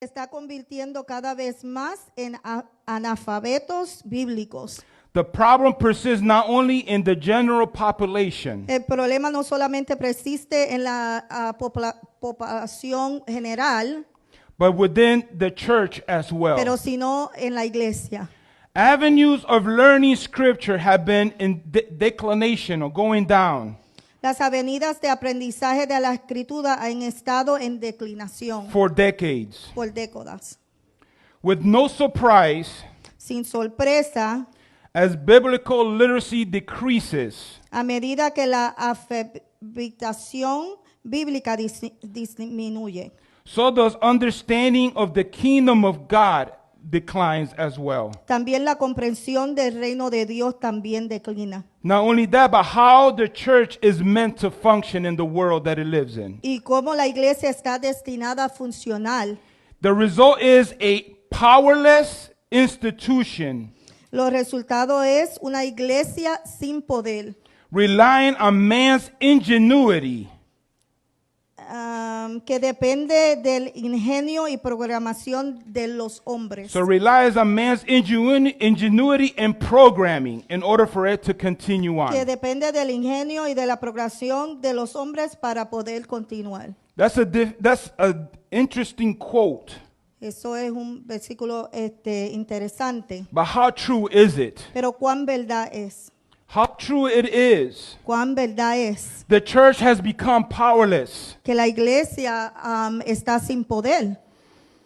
está convirtiendo cada vez más en analfabetos bíblicos. The problem persists not only in the general population, El problema no solamente persiste en la población general, but within the church as well. pero sino en la iglesia. Avenues of learning scripture have been in declination or going down Las avenidas de aprendizaje de la escritura han estado en declinación for decades. por décadas. With no surprise, Sin sorpresa, as biblical literacy decreases, a medida que la alfabetización bíblica disminuye, so does understanding of the kingdom of God declines as well. también la comprensión del reino de Dios también declina. Not only that, but how the church is meant to function in the world that it lives in. Y cómo la iglesia está destinada a funcionar. The result is a powerless institution Los resultados es una iglesia sin poder, relying on man's ingenuity que depende del ingenio y programación de los hombres. So relies on man's ingenuity and programming in order for it to continue Que on. depende del ingenio y de la programación de los hombres para poder continuar. That's a interesting quote. Eso es un versículo interesante. But how true is it? Pero cuán verdad es. How true it is. Cuán verdad es The church has become powerless que la iglesia está sin poder.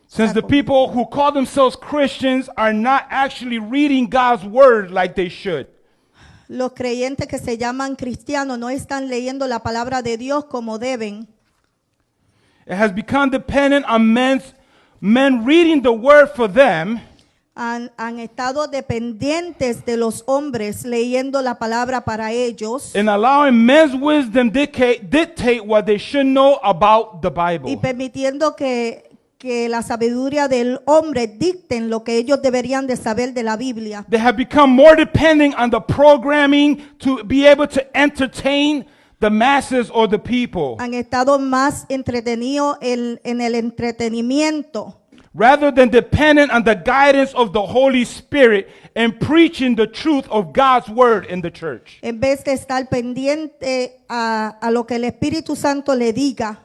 since the people who call themselves Christians are not actually reading God's word like they should. Los creyentes que se llaman cristianos no están leyendo la palabra de Dios como deben. It has become dependent on men reading the word for them Han estado dependientes de los hombres leyendo la palabra para ellos and allowing men's wisdom dictate what they should know about the y Bible. permitiendo que la sabiduría del hombre dicten lo que ellos deberían de saber de la Biblia. They have become more dependent on the programming to be able to entertain the masses or the people, Han estado más entretenidos en el entretenimiento rather than dependent on the guidance of the Holy Spirit and preaching the truth of God's word in the church. en vez de estar pendiente a lo que el Espíritu Santo le diga.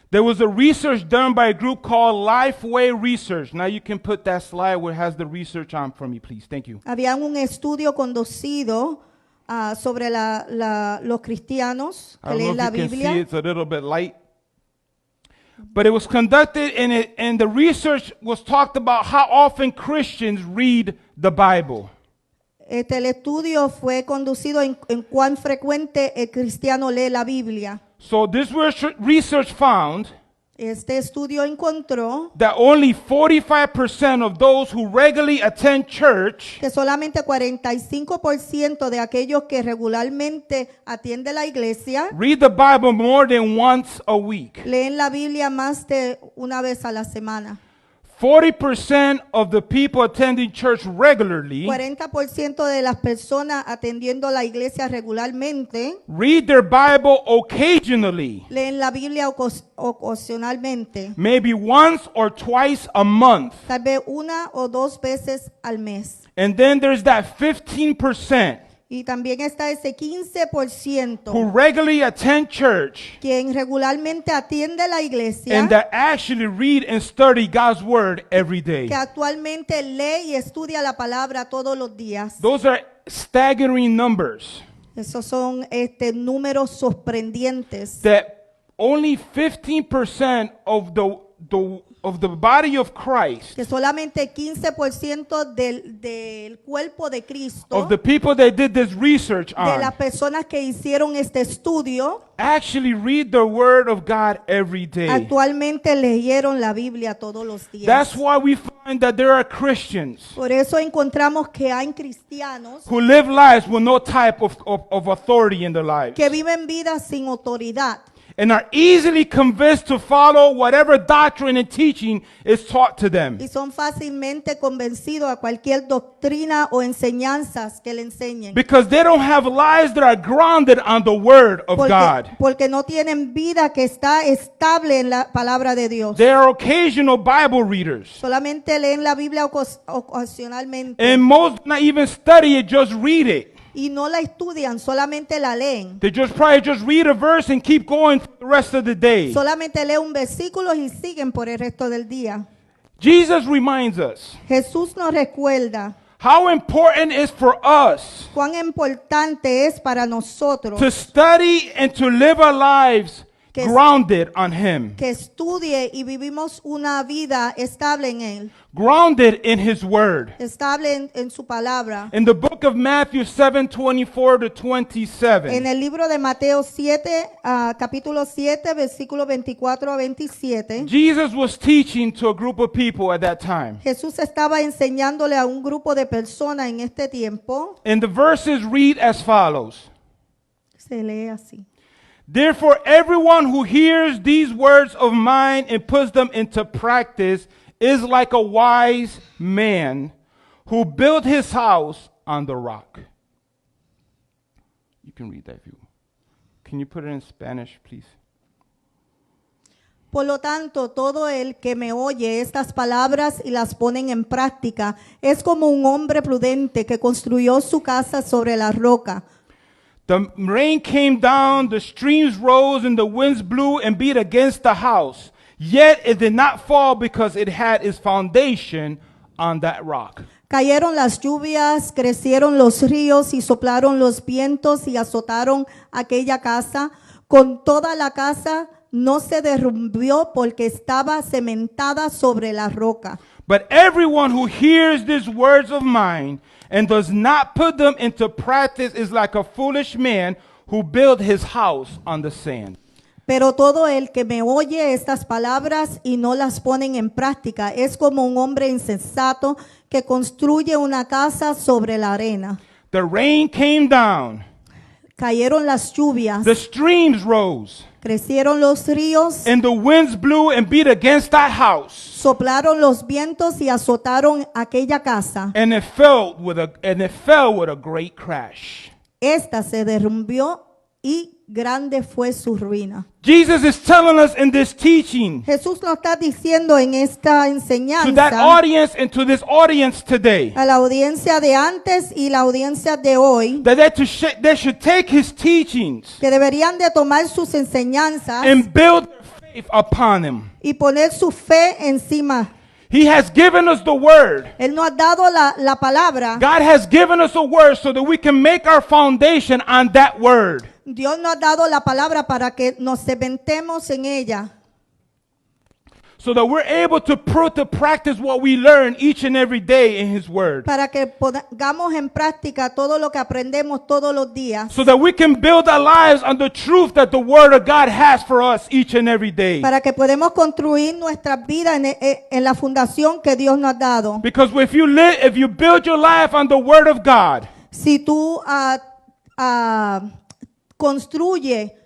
There was a research done by a group called Lifeway Research. Now you can put that slide where it has the research on for me, please. Thank you. Había un estudio conducido sobre los cristianos I que don't know leen la if you can see Biblia. it's a little bit light. But it was conducted and the research was talked about how often Christians read the Bible. El estudio fue conducido en cuán frecuente el cristiano lee la Biblia. So this research found Este estudio encontró that only 45% of those who regularly attend church que solamente 45% de aquellos que regularmente atienden la iglesia read the Bible more than once a week. leen la Biblia más de una vez a la semana. 40% of the people attending church regularly 40% de las personas atendiendo la iglesia regularmente read their Bible occasionally, leen la Biblia ocasionalmente, maybe once or twice a month. tal vez una o dos veces al mes. And then there's that 15% Y también está ese 15% who regularly attend church quien regularmente atiende la iglesia, and that actually read and study God's word every day. que actualmente lee y estudia la palabra todos los días. Those are staggering numbers. Esos son números sorprendentes. That only 15% of the body of Christ, Que solamente 15% del cuerpo de Cristo, of the people that did this research de las on, personas que hicieron este estudio, actually read the word of God every day. actualmente leyeron la Biblia todos los días. That's why we find that there are Christians Por eso encontramos que hay cristianos who live lives with no type of authority in their lives. que viven vidas sin autoridad. and are easily convinced to follow whatever doctrine and teaching is taught to them. y son fácilmente convencidos a cualquier doctrina o enseñanzas que le enseñen. Because they don't have lives that are grounded on the Word of God. Porque no tienen vida que está estable en la palabra de Dios. They are occasional Bible readers. Solamente leen la Biblia ocasionalmente. And most not even study it, just read it. Y no la estudian, solamente la leen. They just probably just read a verse and keep going for the rest of the day. Solamente leen un versículo y siguen por el resto del día. Jesus reminds us Jesús nos recuerda how important it is for us cuán importante es para nosotros to study and to live our lives Que- grounded on Him, que estudie y vivimos una vida estable en Él, grounded in His Word. estable en su palabra. In the book of Matthew 7:24 to En 27, el libro de Mateo 7, capítulo 7, versículo 24 a 27, Jesus was teaching to a group of people at that time. Jesús estaba enseñándole a un grupo de personas en este tiempo. And the verses read as follows. Se lee así. Therefore, everyone who hears these words of mine and puts them into practice is like a wise man who built his house on the rock. You can read that if you want. Can you put it in Spanish, please? Por lo tanto, todo el que me oye estas palabras y las ponen en práctica es como un hombre prudente que construyó su casa sobre la roca. The rain came down, the streams rose, and the winds blew and beat against the house. Yet it did not fall because it had its foundation on that rock. Cayeron las lluvias, crecieron los ríos y soplaron los vientos y azotaron aquella casa. Con toda la casa no se derrumbió porque estaba cementada sobre la roca. But everyone who hears these words of mine and does not put them into practice is like a foolish man who built his house on the sand. Pero todo el que me oye estas palabras y no las ponen en práctica es como un hombre insensato que construye una casa sobre la arena. The rain came down, Cayeron las lluvias, the streams rose, crecieron los ríos, and the winds blew and beat against that house, soplaron los vientos y azotaron aquella casa. and it fell with a great crash. Esta se derrumbió y grande fue su ruina. Jesus is telling us in this teaching Jesús nos está diciendo en esta to that enseñanza audience and to this audience today a la audiencia de antes y la audiencia de hoy that they should take his teachings que deberían de tomar sus enseñanzas and build their faith upon him. y poner su fe encima. He has given us the word. Él nos ha dado la palabra. God has given us a word so that we can make our foundation on that word. Dios nos ha dado la palabra para que nos cementemos en ella. So that we're able to put to practice what we learn each and every day in his word. Para que pongamos en práctica todo lo que aprendemos todos los días. So that we can build our lives on the truth that the word of God has for us each and every day. Para que podamos construir nuestras vidas en la fundación que Dios nos ha dado. Because if you build your life on the word of God, Si tú construye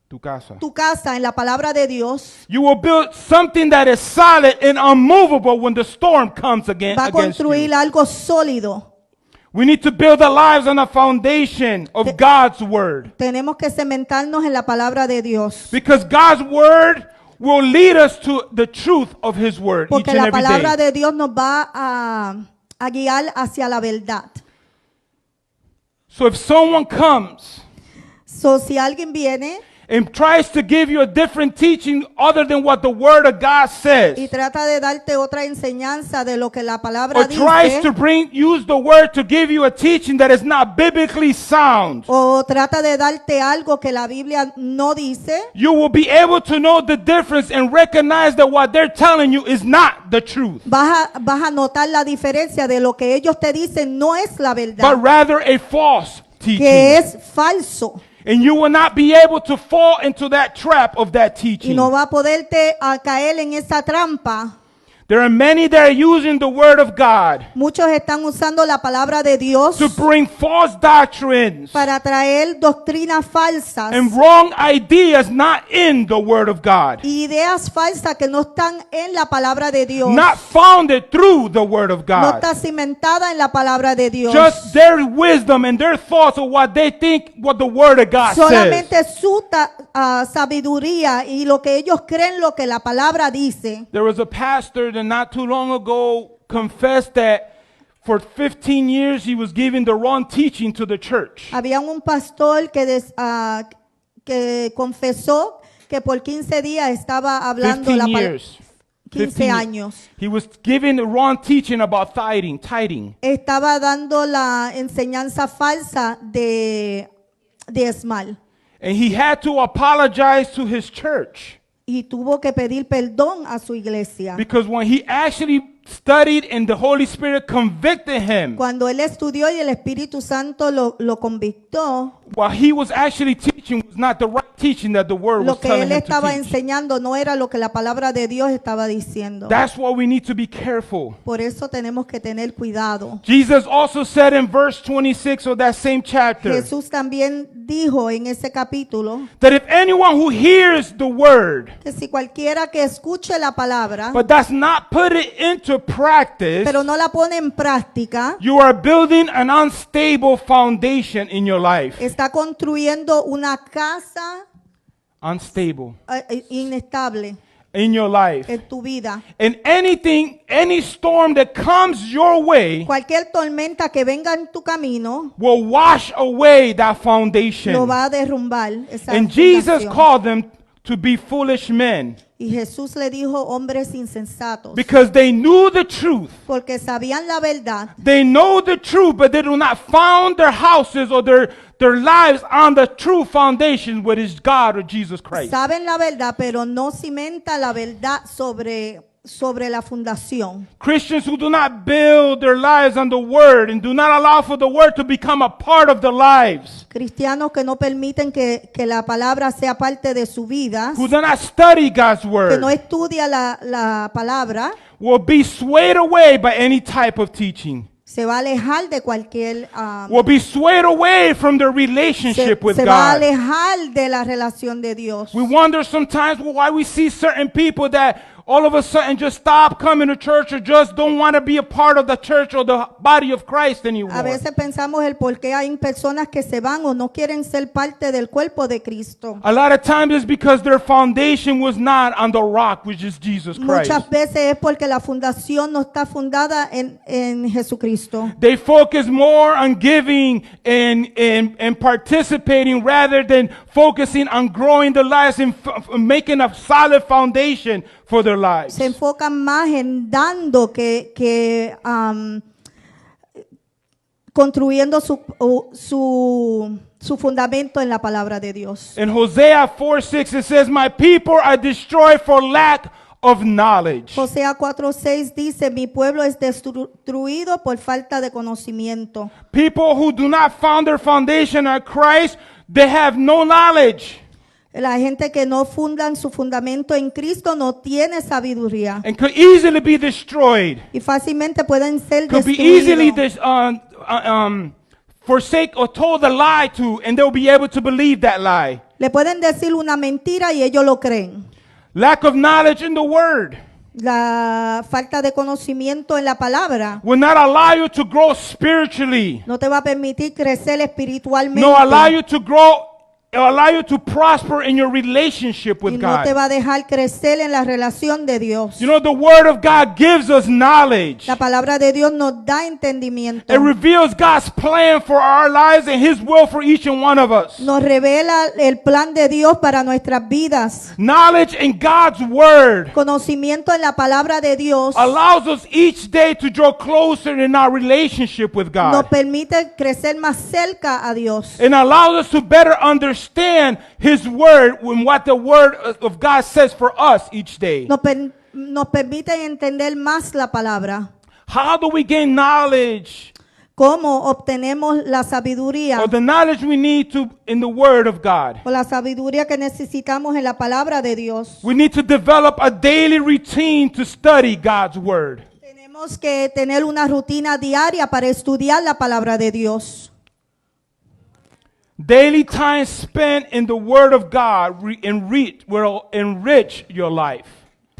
tu casa, tu casa en la palabra de Dios, you will build something that is solid and unmovable when the storm comes va a against construir you. algo sólido. We need to build our lives on a foundation of God's word. Tenemos que cementarnos en la palabra de Dios. Because God's word will lead us to the truth of his word each Porque and la every palabra day. de Dios nos va a guiar hacia la verdad. So if someone comes So, si alguien viene and tries to give you a different teaching other than what the word of God says, y trata de darte otra enseñanza de lo que la palabra or tries dice, to use the word to give you a teaching that is not biblically sound, o trata de darte algo que la Biblia no dice, you will be able to know the difference and recognize that what they're telling you is not the truth, vas a notar la diferencia de lo que ellos te dicen no es la but verdad, rather a false teaching. que es falso. And you will not be able to fall into that trap of that Y teaching. no va a poderte caer en esa trampa There are many that are using the word of God Muchos están usando la palabra de Dios to bring false doctrines para traer doctrinas falsas and wrong ideas not in the word of God, y ideas falsas que no están en la palabra de Dios. not founded through the word of No God. está cimentada en la palabra de Dios. Just their wisdom and their thoughts of what they think what the word of God says. Solamente su sabiduría y lo que ellos creen lo que la palabra dice. There was a pastor that not too long ago confessed that for 15 years he was giving the wrong teaching to the church. Había un pastor que confesó que por 15 días estaba hablando 15 la palabra. years. 15 años. He was giving the wrong teaching about tithing. Estaba dando la enseñanza falsa de diezmal. And he had to apologize to his church. Y tuvo que pedir perdón a su iglesia. Because when he actually studied and the Holy Spirit convicted him, Cuando él estudió y el Espíritu Santo lo convictó, what he was actually teaching was not the right teaching that the word lo was que telling él him to estaba teach. enseñando no era lo que la palabra de Dios estaba diciendo. That's why we need to be careful. Por eso tenemos que tener cuidado. Jesus also said in verse 26 of that same chapter Jesús también dijo en ese capítulo that if anyone who hears the word que si cualquiera que escuche la palabra, but does not put it into practice, pero no la pone en práctica, you are building an unstable foundation in your life. está construyendo una casa Unstable inestable in your life. en tu vida. And any storm that comes your way Cualquier tormenta que venga en tu camino will wash away that lo foundation. va a derrumbar. Esa And Jesus fundación. called them to be foolish men Y Jesús le dijo hombres insensatos, because they knew the truth. porque sabían la verdad, They know the truth, but they do not found their houses or their lives on the true foundation, which is God or Jesus Christ. saben la verdad, pero no cimenta la verdad sobre la fundación. Christians who do not build their lives on the Word and do not allow for the Word to become a part of their lives, Cristianos que no permiten que la palabra sea parte de su vida, who do not study God's que Word, no estudia la palabra, will be swayed away by any type of teaching, se va a alejar de cualquier... will be swayed away from their relationship with se va a God. alejar de la relación de Dios. We wonder sometimes why we see certain people that all of a sudden just stop coming to church or just don't want to be a part of the church or the body of Christ A anymore. veces pensamos el por qué hay personas que se van o no quieren ser parte del cuerpo de Cristo. A lot of times it's because their foundation was not on the rock, which is Jesus Christ. Muchas veces es porque la fundación no está fundada en Jesucristo. They focus more on giving and participating rather than focusing on growing their lives and making a solid foundation for their lives. Se enfocan más en dando que construyendo su fundamento en la palabra de Dios. In Hosea 4:6 it says, "My people are destroyed for lack of knowledge." Josea 4:6 dice, mi pueblo es destruido por falta de conocimiento. People who do not found their foundation on Christ, they have no knowledge La gente que no fundan su fundamento en Cristo no tiene sabiduría and could easily be destroyed. y fácilmente pueden ser Could be easily destruidos. forsake or told a lie to, and they'll be able to believe that lie. Le pueden decir una mentira y ellos lo creen. Lack of knowledge in the word La falta de conocimiento en la palabra will not allow you to grow spiritually. no te va a permitir crecer espiritualmente. No, allow you to grow, allow you to prosper in your relationship Y with no te God. va a dejar crecer en la relación de Dios. You know, the word of God gives us knowledge. La palabra de Dios nos da entendimiento. It reveals God's plan for our lives and His will for each and one of us. Nos revela el plan de Dios para nuestras vidas. Knowledge in God's word Conocimiento en la palabra de Dios allows us each day to draw closer in our relationship with nos God. permite crecer más cerca a Dios. And allows us to better understand His word and what the word of God says for us each day. Nos permite entender más la palabra. How do we gain knowledge? ¿Cómo obtenemos la sabiduría or the knowledge we need to in the Word of God. o la sabiduría que necesitamos en la palabra de Dios? We need to develop a daily routine to study God's Word. Tenemos que tener una rutina diaria para estudiar la palabra de Dios. Daily time spent in the Word of God will enrich your life.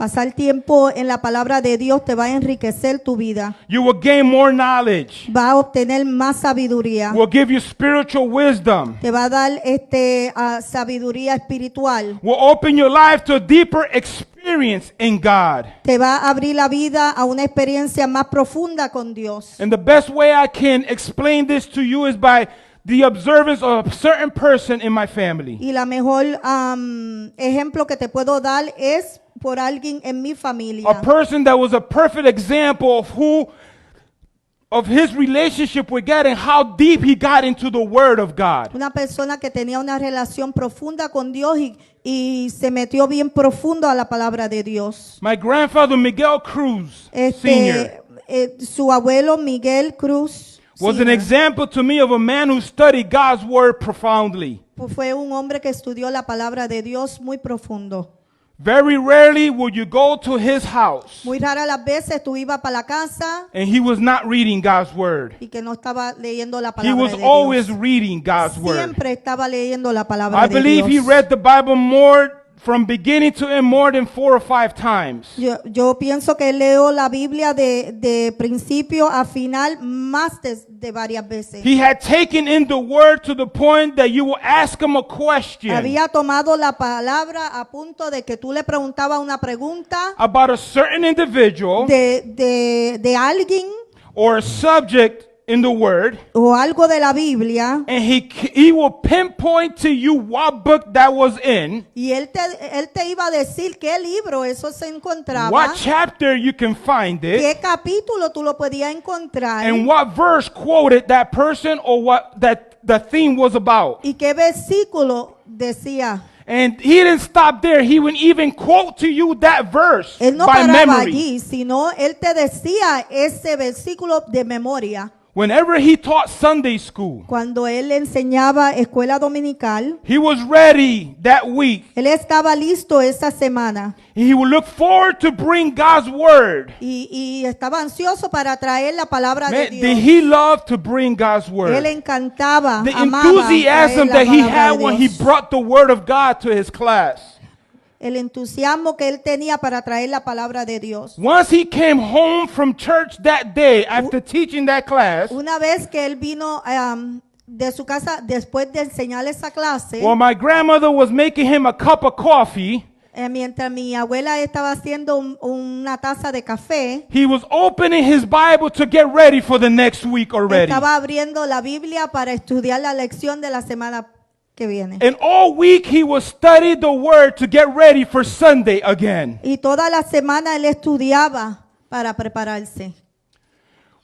Pasar tiempo en la palabra de Dios te va a enriquecer tu vida. You will gain more knowledge. Va a obtener más sabiduría. Will give you spiritual wisdom. Te va a dar sabiduría espiritual. Will open your life to a deeper experience in God. Te va a abrir la vida a una experiencia más profunda con Dios. And the best way I can explain this to you is by the observance of a certain person in my family. Y la mejor ejemplo que te puedo dar es por alguien en mi familia. A person that was a perfect example of his relationship with God and how deep he got into the Word of God. Una persona que tenía una relación profunda con Dios y se metió bien profundo a la palabra de Dios. My grandfather Miguel Cruz Sr. Su abuelo Miguel Cruz was an Sr. example to me of a man who studied God's Word profoundly. Fue un hombre que estudió la palabra de Dios muy profundo. Very rarely would you go to his house Muy raras las veces tú ibas para la casa and he was not reading God's Word. y que no estaba leyendo la He palabra was de always Dios. reading God's Word. Siempre estaba leyendo la palabra I de believe he Dios. read the Bible from beginning to end more than 4 or 5 times. Yo pienso que leo la Biblia de principio a final más de varias veces. He had taken in the Word to the point that you will ask him a question Había tomado la palabra a punto de que tú le preguntabas una pregunta about a certain individual de alguien or a subject in the Word, o algo de la Biblia and he will pinpoint to you what book that was in, y él te iba a decir qué libro eso se encontraba, what chapter you can find it, qué capítulo tú lo podías encontrar and what verse quoted that person or what that the theme was about. y qué versículo decía. And he didn't stop there. He would even quote to you that verse Él no by paraba memory. allí, sino él te decía ese versículo de memoria. Whenever he taught Sunday school, Cuando él enseñaba escuela dominical, he was ready that week. él estaba listo esa semana He would look forward to bring God's Word. y estaba ansioso para traer la palabra de Man, Dios. did he love to bring God's Él Word? encantaba, The amaba enthusiasm traer la that he palabra had de when he Dios. brought the Word of God to his class. El entusiasmo que él tenía para traer la palabra de Dios. Once he came home from church that day after teaching that class, Una vez que él vino de su casa después de enseñar esa clase, while my grandmother was making him a cup of coffee, mientras mi abuela estaba haciendo una taza de café, he was opening his Bible to get ready for the next week already. estaba abriendo la Biblia para estudiar la lección de la semana que viene. And all week he would study the Word to get ready for Sunday again. Y toda la semana él estudiaba para prepararse.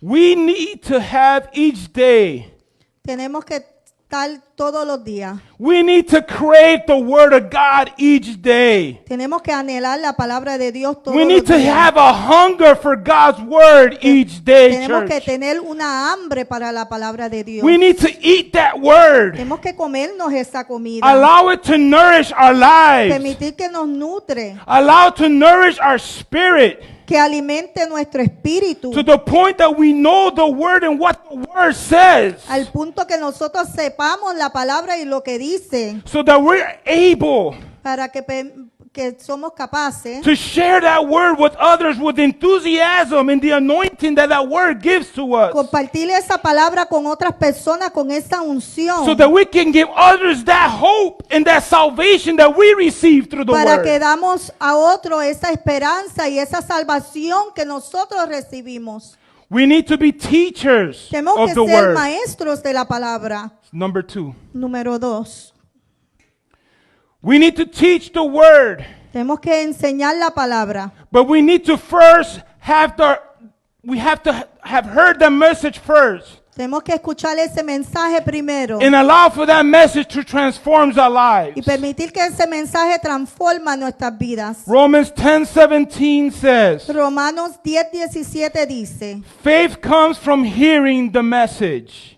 We need to have each day. Tenemos que estar todos los días. We need to crave the Word of God each day. Tenemos que anhelar la palabra de Dios todos We los need to días. have a hunger for God's Word each day, Tenemos que church. tener una hambre para la palabra de Dios. We need to eat that Word. Tenemos que comernos esa comida. Allow it to nourish our lives. Permitir que nos nutre, Allow it to nourish our spirit que alimente nuestro espíritu, to the point that we know the Word and what the Word says, al punto que nosotros sepamos la palabra y lo que dice, so that we're able para que somos capaces to share that Word with others with enthusiasm and the anointing that that Word gives to us, compartir esa palabra con otras personas con esa unción, so that we can give others that hope and that salvation that we receive through the para que Word. damos a otro esa esperanza y esa salvación que nosotros recibimos. We need to be teachers Tenemos of que the ser Word. maestros de la palabra. Number 2. Número 2. We need to teach the Word, Tenemos que enseñar la palabra, but we need to first have have heard the message first. Tenemos que escuchar ese mensaje primero and allow for that message to transform our lives. y permitir que ese mensaje transforme nuestras vidas. Romans 10:17 says, Romanos 10:17 dice, faith comes from hearing the message,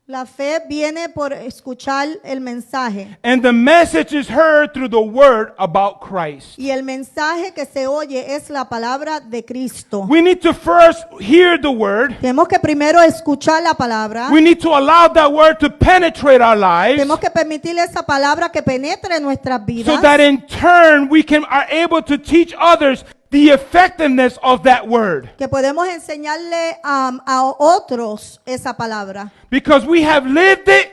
la fe viene por escuchar el mensaje. and the message is heard through the word about Christ. Y el mensaje que se oye es la palabra de Cristo. We need to first hear the word. Tenemos que primero escuchar la palabra. We need to allow that word to penetrate our lives, Tenemos que permitirle esa palabra que penetre en nuestras so vidas. that in turn we are able to teach others the effectiveness of that word. Que podemos enseñarle a otros esa palabra. Because we have lived it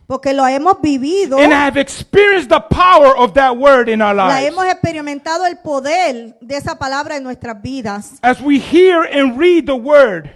Porque lo hemos vivido. and have experienced the power of that word in our La lives. hemos experimentado el poder de esa palabra en nuestras vidas. As we hear and read the word,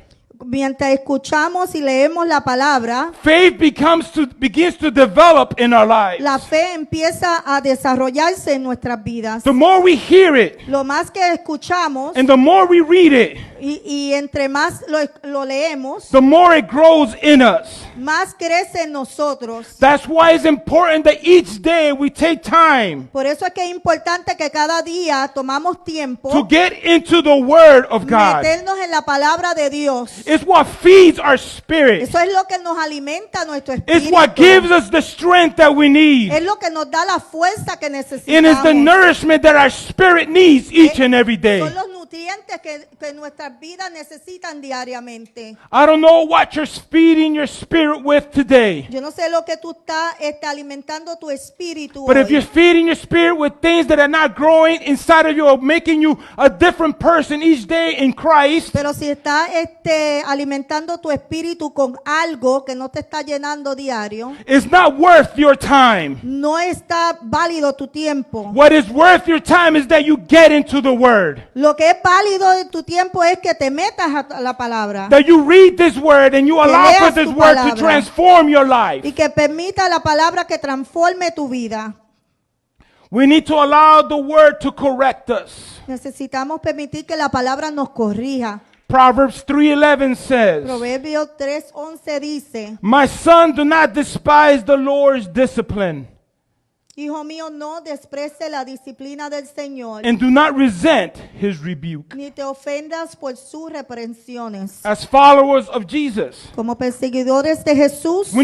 Mientras escuchamos y leemos la palabra, faith begins to develop in our lives. la fe empieza a desarrollarse en nuestras vidas. The more we hear it Lo más que escuchamos and the more we read it, y entre más lo leemos, the more it grows in us. más crece en nosotros. That's why it's important that each day we take time Por eso es que es importante que cada día tomamos tiempo to get into the word of God. meternos en la palabra de Dios. It's what feeds our spirit. Eso es lo que nos alimenta nuestro It's espíritu. what gives us the strength that we need. Es lo que nos da la fuerza que And it's necesitamos. the nourishment that our spirit needs each and every day. Son los nutrientes que nuestras vidas necesitan diariamente. I don't know what you're feeding your spirit with today. Yo no sé lo que tú estás alimentando tu espíritu But if hoy. you're feeding your spirit with things that are not growing inside of you or making you a different person each day in Christ, Pero si estás alimentando tu espíritu con algo que no te está llenando diario, it's not worth your time. no está válido tu tiempo. What is worth your time is that you get into the word, Lo que es válido de tu tiempo es que te metas a la palabra that you read this word and you allow for leas this tu word to palabra. transform your life. y que permita la palabra que transforme tu vida. We need to allow the word to correct us. Necesitamos permitir que la palabra nos corrija. Proverbs 3:11 says, Proverbios 3:11 dice, my son, do not despise the Lord's discipline, Hijo mío, no desprecie la disciplina del Señor, and do not resent his rebuke. ni te ofendas por sus reprensiones. As followers of Jesus, Como perseguidores de Jesús, we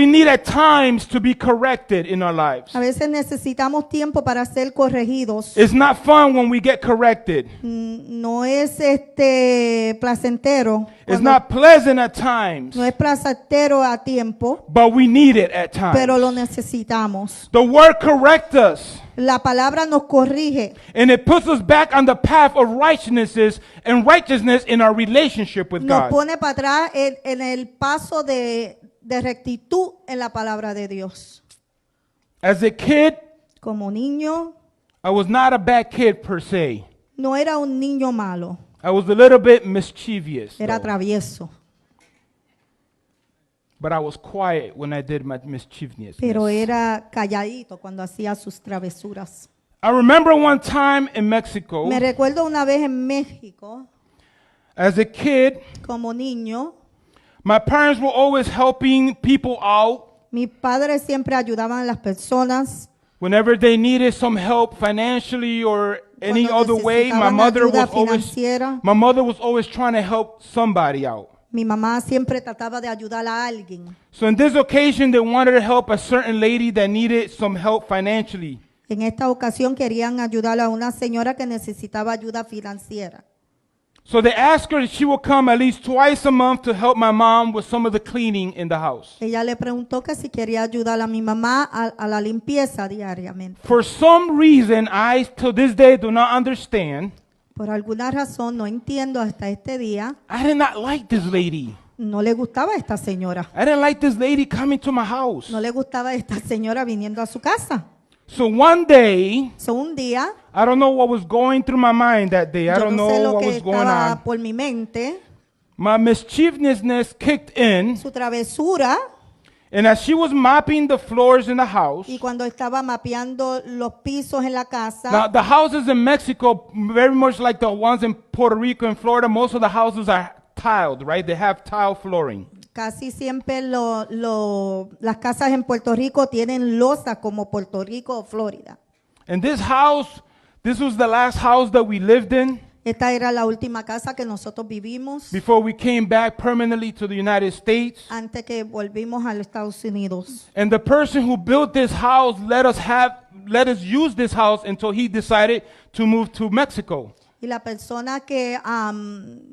need at times to be corrected in our lives. a veces necesitamos tiempo para ser corregidos. It's not fun when we get corrected. No es placentero. It's cuando- not pleasant at times, No es placentero a tiempo, but we need it at pero lo times. necesitamos. The word corrects us, La palabra nos corrige and it puts us back on the path of righteousness in our relationship with nos God. pone para atrás en el paso de rectitud en la palabra de Dios. As a kid, Como niño, I was not a bad kid per se. no era un niño malo, I was a little bit mischievous, era though. travieso, But I was quiet when I did my mischievousness. pero era calladito cuando hacía sus travesuras. I remember one time in Mexico, Me recuerdo una vez en México, as a kid, como niño, my parents were always helping people out mis padres siempre ayudaban a las personas. whenever they needed some help financially or any Cuando other way. My necesitaban mother ayuda was always financiera. my mother was always trying to help somebody out. Mi mamá siempre trataba de ayudar a alguien. So in this occasion, they wanted to help a certain lady that needed some help financially. En esta ocasión querían ayudar a una señora que necesitaba ayuda financiera. So they asked her if she would come at least twice a month to help my mom with some of the cleaning in the house. Ella le preguntó que si quería ayudar a mi mamá a la limpieza diariamente. For some reason, I till this day do not understand. Por alguna razón, no entiendo hasta este día, I did not like this lady. no le gustaba esta señora. I didn't like this lady coming to my house. No le gustaba esta señora viniendo a su casa. So one day, So, un día, I don't know what was going through my mind that day. I yo don't no sé know lo what que was going estaba on. por mi mente, My mischievousness kicked in, su travesura, and as she was mopping the floors in the house, y cuando estaba mapeando los pisos en la now casa, the houses in Mexico, very much like the ones in Puerto Rico and Florida, most of the houses are tiled, right? They have tile flooring. Casi siempre las casas en Puerto Rico tienen losas como Puerto Rico o Florida. And this house, this was the last house that we lived in Esta era la última casa que nosotros vivimos before we came back permanently to the United States. antes que volvimos a los Estados Unidos. And the person who built this house let us use this house until he decided to move to Mexico. Y la persona que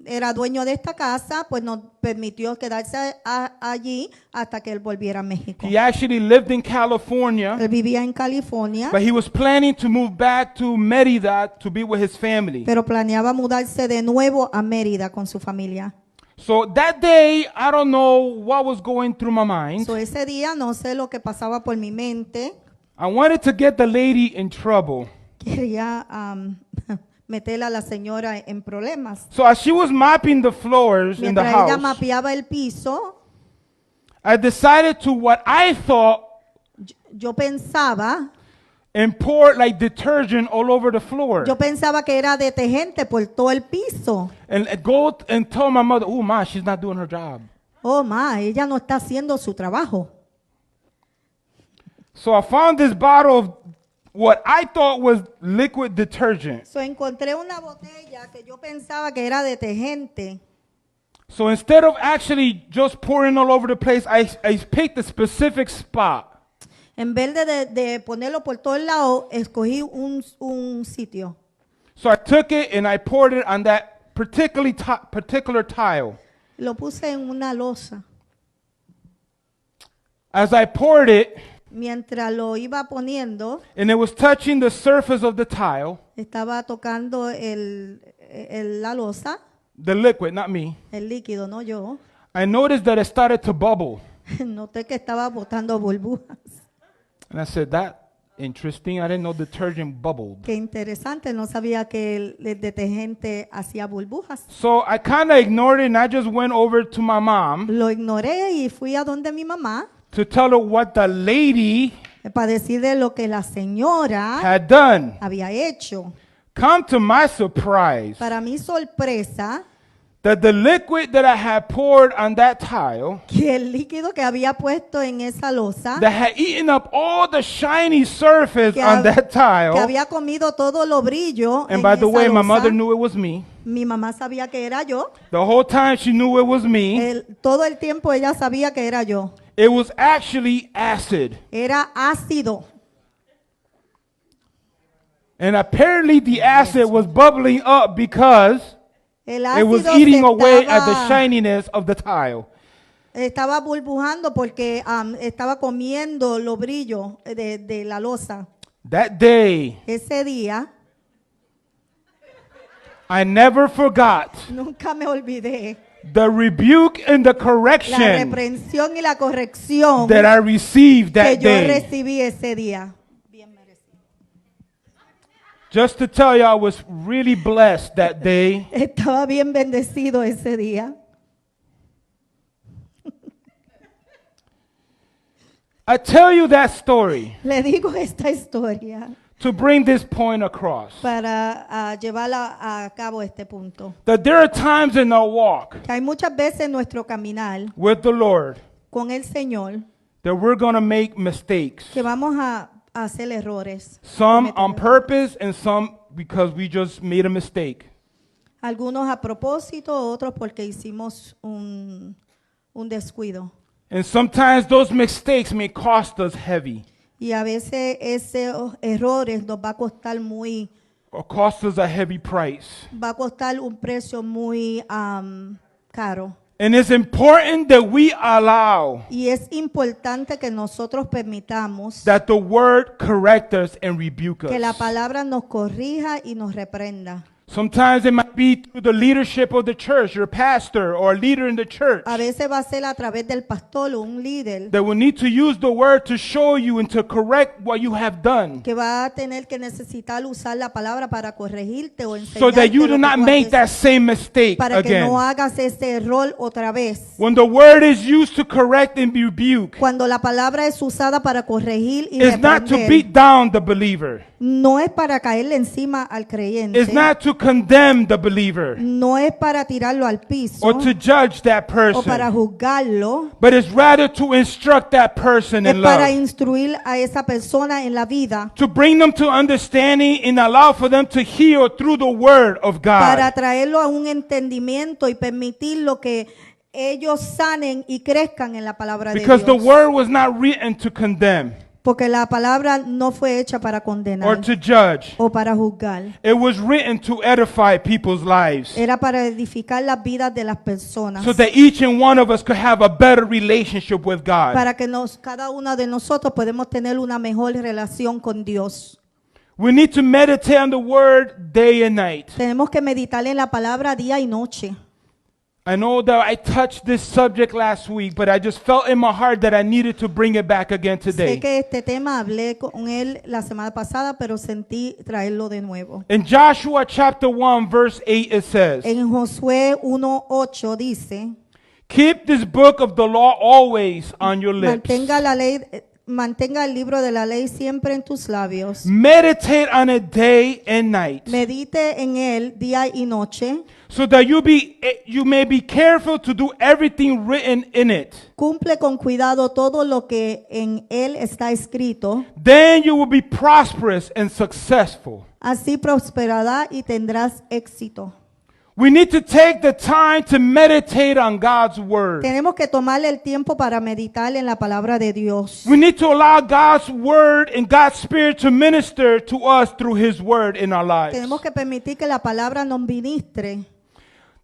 era dueño de esta casa, pues nos permitió quedarse allí hasta que él volviera a México. He actually lived in California, Él vivía en California, but he was planning to move back to Merida to be with his family. pero planeaba mudarse de nuevo a Mérida con su familia. So that day, I don't know what was going through my mind. So ese día no sé lo que pasaba por mi mente. I wanted to get the lady in trouble. Quería meter a la señora en problemas. So as she was mopping the floors in the Mientras ella house, mapeaba el piso, I decided to what I thought yo pensaba and pour like detergent all over the floor. que era detergente por todo el piso. And go and tell my mother, oh, ma, she's not doing her job. Oh, ella no está haciendo su trabajo. So I found this bottle of what I thought was liquid detergent. So encontré una botella que yo pensaba que era detergente. So instead of actually just pouring all over the place, I picked a specific spot. En vez de ponerlo por todos lados, escogí un sitio. So I took it and I poured it on that particular tile. Lo puse en una losa. As I poured it, Mientras lo iba poniendo, and it was touching the surface of the tile, estaba tocando la losa, the liquid, not me, el líquido, no yo. I noticed that it started to bubble. Noté que estaba botando burbujas. And I said, that interesting. I didn't know detergent bubbled. Qué interesante, no sabía que el detergente hacía burbujas. So I kind of ignored it and I just went over to my mom Lo ignoré y fui a donde mi mamá to tell her what the lady para decirle lo que la señora had done. había hecho. Come to my surprise, Para mi sorpresa, that the liquid that I had poured on that tile que el líquido que había puesto en esa losa, that had eaten up all the shiny surface que, on hab- that que tile. había comido todo lo brillo And en by the esa way, my losa. mother knew it was me. Mi mamá sabía que era yo. The whole time she knew it was me. Todo el tiempo ella sabía que era yo. It was actually acid. Era ácido. And apparently the acid was bubbling up because El it was ácido eating away at the shininess of the tile. estaba burbujando porque estaba comiendo lo brillo de la losa. That day, Ese día, I never forgot nunca me olvidé the rebuke and the la correction reprensión y la corrección that I received que that yo day. recibí ese día. Just to tell you, I was really blessed that day. Estaba bien bendecido ese día. I tell you that story Le digo esta historia to bring this point across. para llevar a cabo este punto. That there are times in our walk Que hay muchas veces en nuestro caminar with the Lord con el Señor that we're going to make mistakes. que vamos a hacer errores. Some on purpose and some because we just made a mistake. Algunos a propósito, otros porque hicimos un descuido. And sometimes those mistakes may cost us heavy Y a veces esos errores nos va a costar or cost us a heavy price. va a costar un precio muy caro. And it's important that we allow Y es importante que nosotros permitamos that the word correct us and rebuke que la us. palabra nos corrija y nos reprenda. Sometimes it might be through the leadership of the church, your pastor or a leader in the church, A veces va a ser a través del pastor o un líder that will need to use the word to show you and to correct what you have done, que va a tener que necesitar usar la palabra para corregirte o enseñarte so that you do lo que not tú make haces, that same mistake para que no again. hagas ese error otra vez. When the word is used to correct and rebuke, Cuando la palabra es usada para corregir y it's not to reprender, beat down the believer. no es para caerle encima al creyente, It's not to condemn the believer no es para tirarlo al piso or to judge that o para person, juzgarlo, but it's rather to instruct that person es in para love, instruir a esa persona en la vida, to bring them to understanding and allow for them to heal through the word of para God. traerlo a un entendimiento y permitirlo que ellos sanen y crezcan en la palabra de Because the Dios. word was not written to condemn Porque la palabra no fue hecha para or condenar to judge. o para juzgar. It was written to edify people's lives Era para edificar las vidas de las personas. so that each and one of us could have a better relationship with God. Para que cada uno de nosotros podemos tener una mejor relación con Dios. We need to meditate on the word day and night. Tenemos que meditar en la palabra día y noche. I know that I touched this subject last week, but I just felt in my heart that I needed to bring it back again Sé today. que este tema hablé con él la semana pasada, pero sentí traerlo de nuevo. In Joshua chapter 1, verse 8, it says, En Josué 1:8 dice, keep this book of the law always on your lips. mantenga el libro de la ley siempre en tus labios. Meditate on it day and night, Medite en él día y noche. so that you may be careful to do everything written in it. Cumple con cuidado todo lo que en él está escrito. Then you will be prosperous and successful. Así prosperará y tendrás éxito. We need to take the time to meditate on God's word. Tenemos que tomarle el tiempo para meditar en la palabra de Dios. We need to allow God's word and God's spirit to minister to us through his word in our lives. Tenemos que permitir que la palabra nos ministre.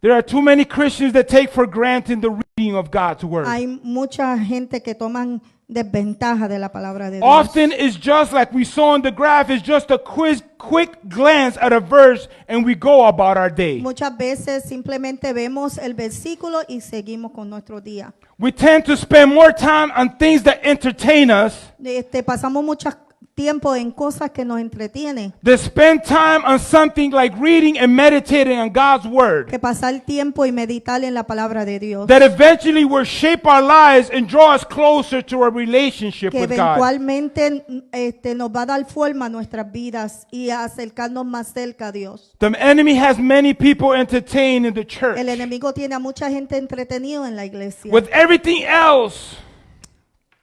There are too many Christians that take for granted the reading of God's word. Hay mucha gente que toman desventaja de la palabra de Dios. Often it's just like we saw in the graph, it's just a quick glance at a verse and we go about our day. Muchas veces simplemente vemos el versículo y seguimos con nuestro día. We tend to spend more time on things that entertain us Pasamos mucho tiempo en cosas que nos entretienen, than spend time on something like reading and meditating on God's word que pasar tiempo y meditar en la palabra de Dios, that eventually will shape our lives and draw us closer to a relationship que with God. eventualmente nos va a dar forma a nuestras vidas y a acercarnos más cerca a Dios. The enemy has many people entertained in the church El enemigo tiene a mucha gente entretenida en la iglesia. with everything else,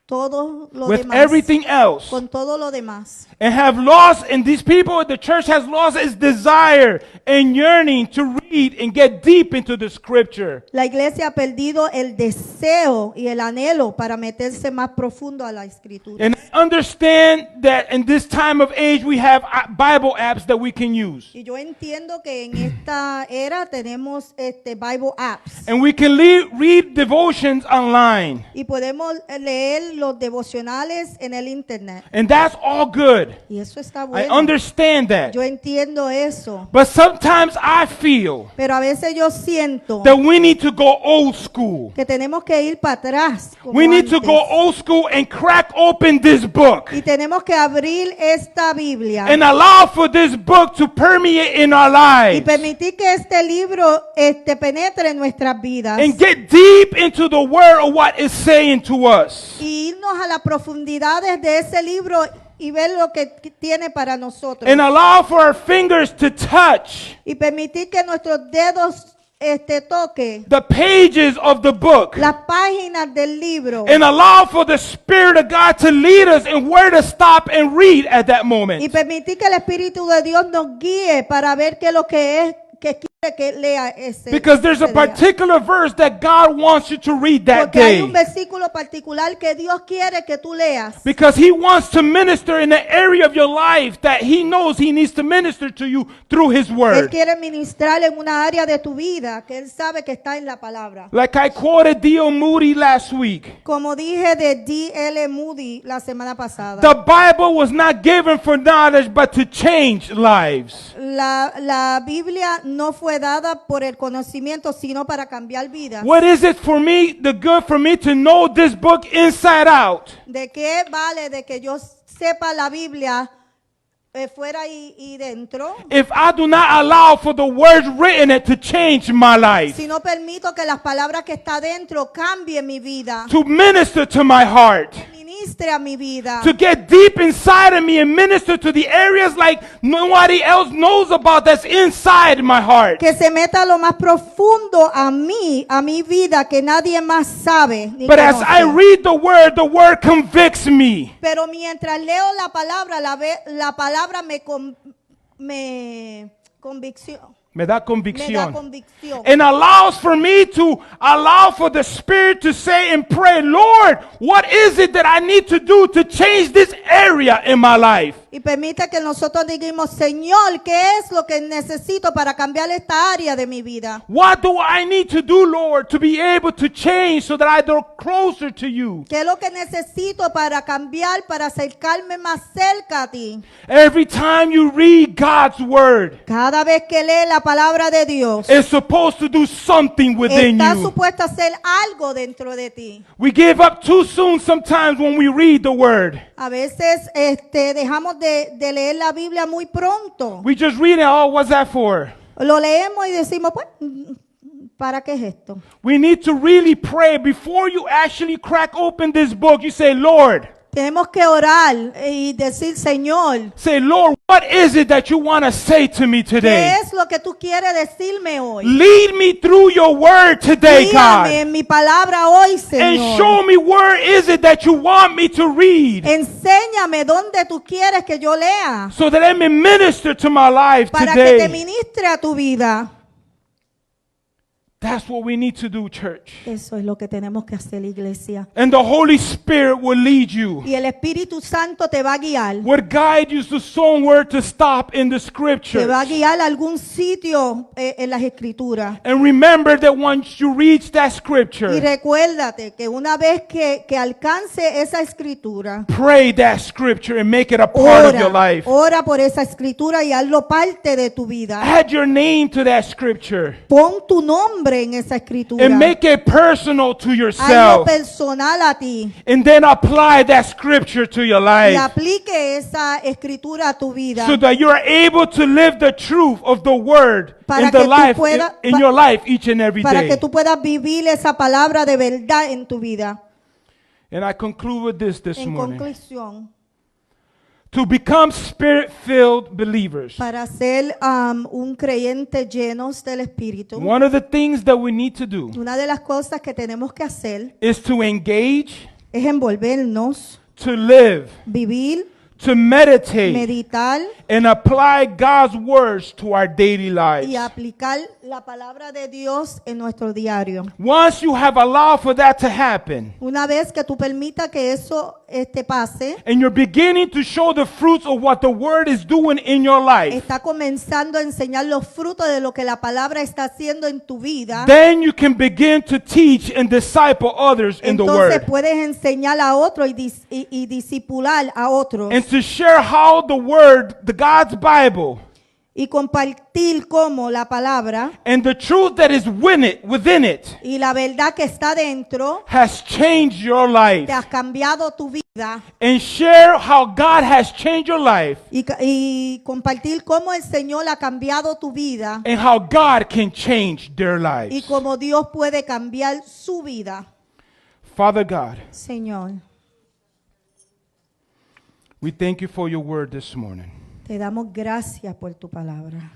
Todo lo with demás, everything else, con todo lo demás. and have lost, and these people, the church has lost its desire and yearning to read and get deep into the scripture. La iglesia ha perdido el deseo y el anhelo para meterse más profundo a la escritura. And I understand that in this time of age we have Bible apps that we can use. Y yo entiendo que en esta era tenemos Bible apps And we can read devotions online. y podemos leer los devocionales en el internet. And that's all good. Y eso está I bueno. understand that. Yo entiendo eso. But sometimes I feel Pero a veces yo siento that we need to go old school. que tenemos que ir para atrás. Como We need to antes. go old school and crack open this book Y tenemos que abrir esta Biblia and allow for this book to permeate in our y lives permitir que este libro penetre en nuestras vidas and get deep into the word of what it's saying to us. y irnos a las profundidades de ese libro y ver lo que tiene para nosotros And allow for our fingers to touch y permitir que nuestros dedos toque the pages of the book las páginas del libro and allow for the Spirit of God to lead us and where to stop and read at that y moment. permitir que el Espíritu de Dios nos guíe para ver qué es lo que es que quiere que lea ese Because there's a ese día. particular verse that God wants you to read that Porque hay un day. versículo particular que Dios quiere que tú leas. Because He wants to minister in the area of your life that He knows He needs to minister to you through His Él Word. quiere ministrar en una área de tu vida que Él sabe que está en la palabra. Like I quoted D.L. Moody last week. Como dije de D.L. Moody la semana pasada, The Bible was not given for knowledge but to change lives. la Biblia no fue dada por el conocimiento, sino para cambiar vidas. What is it for me, the good for me to know this book inside out? ¿De qué vale de que yo sepa la Biblia fuera y dentro, if I do not allow for the words written it to change my life, si no permito que las palabras que está dentro cambien mi vida, to minister to my heart, ministre a mi vida, to get deep inside of me and minister to the areas like nobody else knows about that's inside my heart. que se meta a lo más profundo a mi vida, que nadie más sabe ni But as I conoce. read the word convicts me. Pero mientras leo la palabra, la palabra me convicción. Me da Me da convicción. convicción. And allows for me to allow for the Spirit to say and pray, Lord, what is it that I need to do to change this area in my life? Y permite que nosotros digamos, Señor, ¿qué es lo que necesito para cambiar esta área de mi vida? What do I need to do, Lord, to be able to change so that I draw closer to you? ¿Qué es lo que necesito para cambiar, para acercarme más cerca a ti? Every time you read God's word, Cada vez que lee la palabra de Dios, it's supposed to do something within está you. supuesto a hacer algo dentro de ti. We give up too soon sometimes when we read the word. A veces dejamos de leer la Biblia muy pronto. We just read it, oh, what's that for? Lo leemos y decimos, pues, ¿para qué es esto? We need to really pray before you actually crack open this book. You say, Lord, Tenemos que orar y decir, Señor, say, Lord, what is it that you want to say to me ¿qué today? es lo que tú quieres decirme hoy? Lead me through your word today, Guíame God. en mi palabra hoy, And Señor. show me where is it that you want me to read Enséñame dónde tú quieres que yo lea so that I may minister to my life para que te today. ministre a tu vida. That's what we need to do, church. Eso es lo que tenemos que hacer, iglesia. And the Holy Spirit will lead you, Y el Espíritu Santo te va a guiar. would guide you to somewhere to stop in the Te scriptures. va a guiar a algún sitio en las Escrituras. And remember that once you reach that Y scripture, recuérdate que una vez que alcance esa Escritura, pray that scripture and make it a part of your ora, life. ora por esa Escritura y hazlo parte de tu vida. Add your name to that scripture Pon tu nombre en esa Escritura. and make it personal to Hazlo yourself. personal a ti. And then apply that scripture to your Y life aplique esa Escritura a tu vida. so that you are able to live the truth of the word Para in que the tú life puedas- in your life each and every Para que day. tú puedas vivir esa palabra de verdad en tu vida. And I conclude with this En morning. conclusión, To become spirit-filled believers, para ser un creyente llenos del Espíritu, one of the things that we need to do una de las cosas que tenemos que hacer is to engage, es envolvernos, to live, vivir, to meditate, meditar and apply God's words to our daily lives. y aplicar la palabra de Dios en nuestro diario. Once you have allowed for that to happen, Una vez que tú permitas que eso pase, and you're beginning to show the fruits of what the word is doing in your life, está comenzando a enseñar los frutos de lo que la palabra está haciendo en tu vida. then you can begin to teach and disciple others in the Entonces word. puedes enseñar a otro y discipular a otros And to share how the word, the God's Bible, y compartir cómo la palabra and the truth that is within it y la verdad que está dentro has changed your life. te ha cambiado tu vida And share how God has changed your life y compartir cómo el Señor ha cambiado tu vida and how God can change their y lives. cómo Dios puede cambiar su vida. Father God, Señor, we thank you for your word this morning. te damos gracias por tu palabra.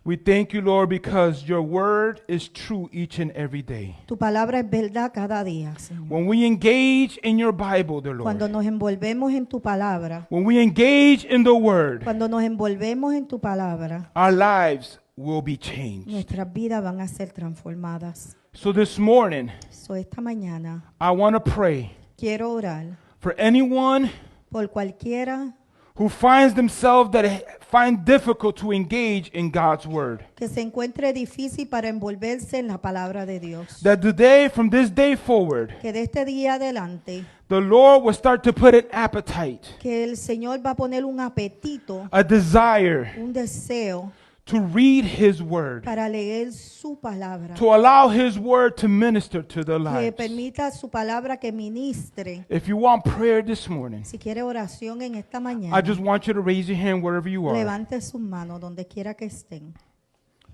We thank you, Lord, because your word is true each and every day. Tu palabra es verdad cada día, Señor. When we engage in your Bible, dear Cuando Lord, nos envolvemos en tu palabra, when we engage in the word, cuando nos envolvemos en tu palabra, our lives will be changed. nuestras vidas van a ser transformadas. So this morning, So, esta mañana I want to pray quiero orar for anyone por cualquiera who finds themselves that find difficult to engage in God's word. que se encuentre difícil para envolverse en la palabra de Dios. That today, from this day forward, Que de este día adelante, the Lord will start to put an appetite, que el Señor va a poner un apetito, a desire un deseo to read His Word, para leer su palabra, to allow His Word to minister to their que lives. permita su palabra que ministre. If you want prayer this morning, Si quiere oración en esta I mañana, just want you to raise your hand wherever you are, levante sus manos donde quiera que estén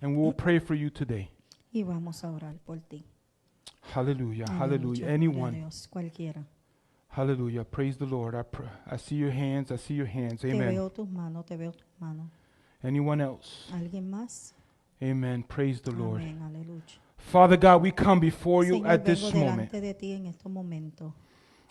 and we will pray for you today. y vamos a orar por ti. Hallelujah, Aleluya, hallelujah. gloria a Anyone, Dios, cualquiera. hallelujah. Praise the Lord. I see your hands. I see your hands. Te Amen. veo tus manos, te veo tus manos. Anyone else? ¿Alguien más? Amen. Praise the Lord. Amén, aleluya. Father God, we come before you Señor, at this vengo moment. delante de ti en estos momentos.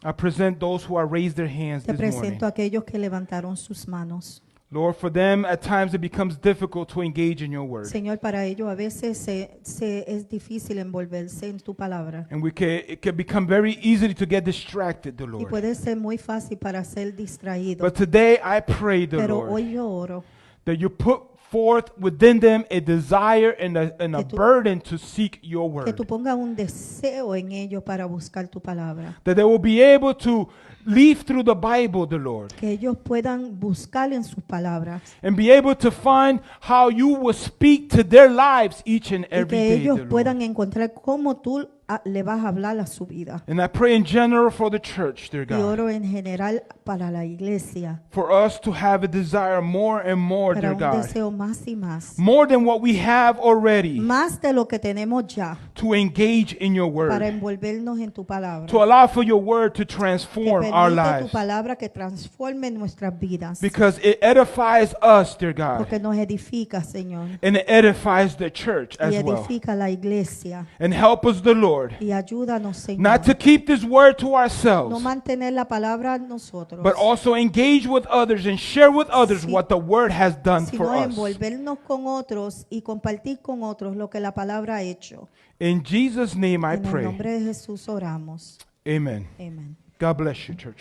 I present those who have raised their hands Te this morning. presento a aquellos que levantaron sus manos. Lord, for them, at times it becomes difficult to engage in your word. Señor, para ellos a veces es difícil envolverse en tu palabra. And it can become very easy to get distracted, the Y Lord. puede ser muy fácil para ser distraído. But today I pray, the Pero Lord, hoy yo oro that you put forth within them a desire and a Que tú- burden to seek your que tú word. pongas un deseo en ellos para buscar tu palabra. That they will be able to leaf through the Bible, the Lord, Que ellos puedan buscar en sus palabras. and be able to find how you will speak to their lives each and Y every que day, ellos the Lord. puedan encontrar cómo tú le vas a hablar a su vida. And I pray in general for the church, dear Y God, oro en general para la iglesia. for us to have a desire more and more, Para dear un God, deseo más y más. more than what we have already, Más de lo que tenemos ya. to engage in your Para word, envolvernos en tu palabra. to allow for your word to Que transform our permite tu lives, palabra que transforme nuestras vidas. because it edifies us, dear God, Porque nos edifica, Señor. and it edifies the church Y as well. edifica la iglesia. And help us, the Lord, Y ayúdanos, Señor. not to keep this word to No ourselves, mantener la palabra a nosotros. but also engage with others and share with others Sí. what the word has done for Sino us. envolvernos con otros y compartir con otros lo que la palabra ha hecho. In Jesus' name I En el pray. nombre de Jesús oramos. Amen. Amén. God bless you, church.